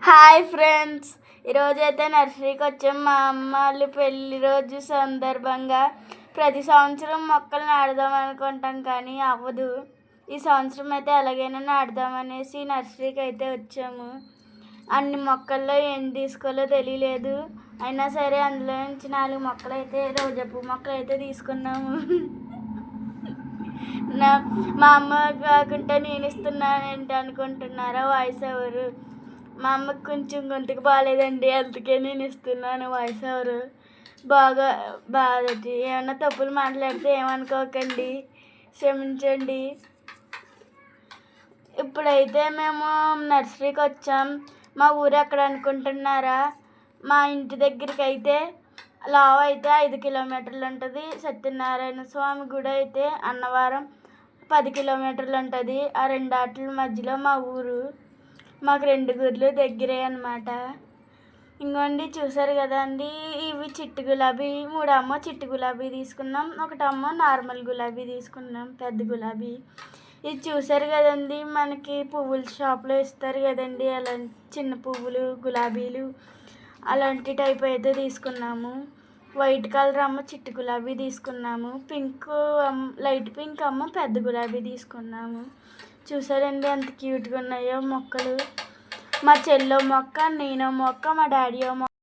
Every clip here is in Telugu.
హాయ్ ఫ్రెండ్స్, ఈరోజైతే నర్సరీకి వచ్చాం. మా అమ్మ వాళ్ళు పెళ్లి రోజు సందర్భంగా ప్రతి సంవత్సరం మొక్కలు నాటుదాం అనుకుంటాం కానీ అవ్వదు. ఈ సంవత్సరం అయితే ఎలాగైనా నాటుదామనేసి నర్సరీకి అయితే వచ్చాము. అన్ని మొక్కల్లో ఏం తీసుకోవాలో తెలియలేదు. అయినా సరే అందులో నుంచి 4 మొక్కలు అయితే రోజా పువ్వు మొక్కలు అయితే తీసుకున్నాము. మా అమ్మ కాకుండా నేను ఇస్తున్నానేంటి అనుకుంటున్నారా? వాయిస్ ఎవరు? మా అమ్మకి కొంచెం గొంతుకు బాగాలేదండి, అందుకే నేను ఇస్తున్నాను వాయిస్ ఓవర్. బాగా ఏమన్నా తప్పులు మాట్లాడితే ఏమనుకోకండి, క్షమించండి. ఇప్పుడైతే మేము నర్సరీకి వచ్చాం. మా ఊరు ఎక్కడ అనుకుంటున్నారా? మా ఇంటి దగ్గరికి అయితే లావ్ అయితే 5 కిలోమీటర్లు ఉంటుంది. సత్యనారాయణ స్వామి గుడి అయితే అన్నవరం 10 కిలోమీటర్లు ఉంటుంది. ఆ 2 ఆటల మధ్యలో మా ఊరు. మాకు 2 గుర్లు దగ్గరే అన్నమాట. ఇంకోండి చూసారు కదండి, ఇవి చిట్టు గులాబీ. 3 అమ్మో చిట్టు గులాబీ తీసుకున్నాం, 1 అమ్మో నార్మల్ గులాబీ తీసుకున్నాం, పెద్ద గులాబీ. ఇది చూసారు కదండి, మనకి పువ్వుల షాప్లో ఇస్తారు కదండి, అలా చిన్న పువ్వులు గులాబీలు అలాంటి టైప్ అయితే తీసుకున్నాము. వైట్ కలర్ అమ్మ చిట్టు గులాబీ తీసుకున్నాము. పింక్ లైట్ పింక్ అమ్మ పెద్ద గులాబీ తీసుకున్నాము. చూసారండి ఎంత క్యూట్గా ఉన్నాయో మొక్కలు. మా చెల్లో మొక్క, నేనో మొక్క, మా డాడీయో మొక్క,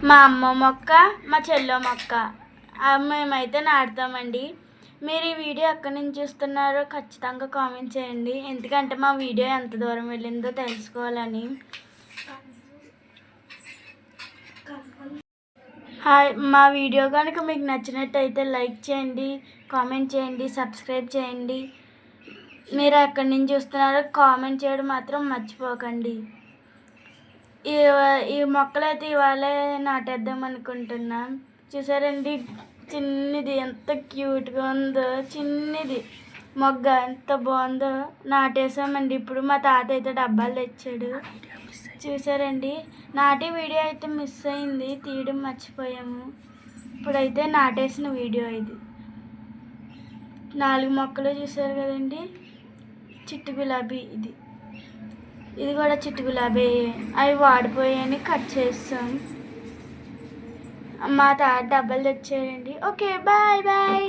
మా అమ్మ మొక్క, మా చెల్లో మొక్క మేమైతే నాటుతామండి. మీరు ఈ వీడియో ఎక్కడి నుంచి చూస్తున్నారో ఖచ్చితంగా కామెంట్ చేయండి, ఎందుకంటే మా వీడియో ఎంత దూరం వెళ్ళిందో తెలుసుకోవాలని. హాయ్, మా వీడియో కనుక మీకు నచ్చినట్టయితే లైక్ చేయండి, కామెంట్ చేయండి, సబ్స్క్రైబ్ చేయండి. మీరు ఎక్కడి నుంచి చూస్తున్నారో కామెంట్ చేయడం మాత్రం మర్చిపోకండి. ఈ మొక్కలైతే ఇవాళే నాటేద్దాం అనుకుంటున్నాం. చూసారండి చిన్నది ఎంత క్యూట్గా ఉందో, చిన్నది మొగ్గ ఎంత బాగుందో. నాటేసామండి. ఇప్పుడు మా తాత అయితే డబ్బాలు తెచ్చాడు. చూసారండి, నాటి వీడియో అయితే మిస్ అయింది, తీయడం మర్చిపోయాము. ఇప్పుడైతే నాటేసిన వీడియో ఇది. 4 మొక్కలు చూసారు కదండి. చిట్టు గులాబీ ఇది కూడా చిట్టు గులాబీ. అవి వాడిపోయాయని కట్ చేస్తాం. మా తాత డబ్బాలు తెచ్చాడండి. Okay, bye bye.